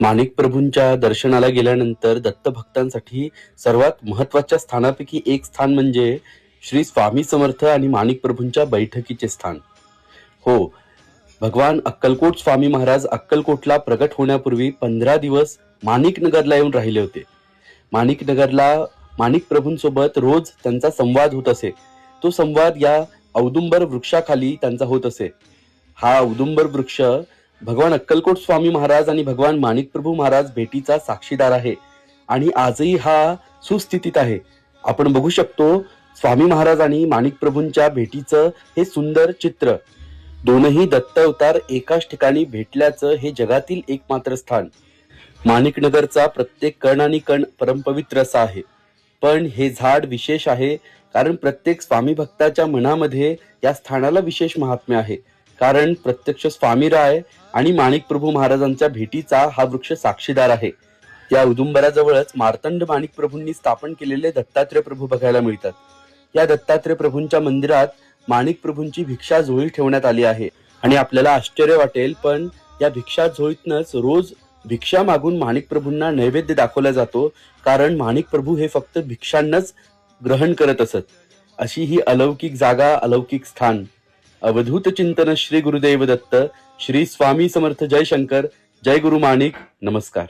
माणिक प्रभूंच्या दर्शनाला गेल्यानंतर दत्तभक्तांसाठी सर्वात महत्वाच्या स्थानापैकी एक स्थान म्हणजे श्री स्वामी समर्थ आणि माणिक प्रभूंच्या बैठकीचे स्थान. हो, भगवान अक्कलकोट स्वामी महाराज अक्कलकोटला प्रगट होण्यापूर्वी 15 दिवस माणिक नगरला येऊन राहिले होते. माणिक नगरला माणिक प्रभूंसोबत रोज त्यांचा संवाद होत असे. तो संवाद या औदुंबर वृक्षाखाली त्यांचा होत असे. हा औदुंबर वृक्ष भगवान अक्कलकोट स्वामी महाराज आणि भगवान माणिक प्रभू महाराज भेटीचा साक्षीदार आहे आणि आजही हा सुस्थितीत आहे. आपण बघू शकतो स्वामी महाराज आणि माणिक प्रभूंच्या भेटीचं हे सुंदर चित्र. दोनही दत्त अवतार एकाच ठिकाणी भेटल्याचं हे जगातील एकमात्र स्थान. माणिकनगरचा प्रत्येक कण आणि कण परमपवित्र असा आहे. पण हे झाड विशेष आहे कारण प्रत्येक स्वामी भक्ताच्या मनामध्ये या स्थानाला विशेष महात्म्य आहे. कारण प्रत्यक्ष स्वामीराय आणि माणिक प्रभू महाराजांच्या भेटीचा हा वृक्ष साक्षीदार आहे. या औदुंबराजवळच मार्तंड माणिक प्रभूंनी स्थापन केलेले दत्तात्रय प्रभू बघायला मिळतात. या दत्तात्रय प्रभूंच्या मंदिरात माणिक प्रभूंची भिक्षा झोळी ठेवण्यात आली आहे आणि आपल्याला आश्चर्य वाटेल पण या भिक्षा झोळीतनच रोज भिक्षा मागून माणिक प्रभूंना नैवेद्य दाखवला जातो. कारण माणिक प्रभू हे फक्त भिक्षांनाच ग्रहण करत असत. अशी ही अलौकिक जागा, अलौकिक स्थान. अवधूत चिंतन श्री गुरुदेव दत्त. श्री स्वामी समर्थ. जय शंकर. जय गुरु माणिक. नमस्कार.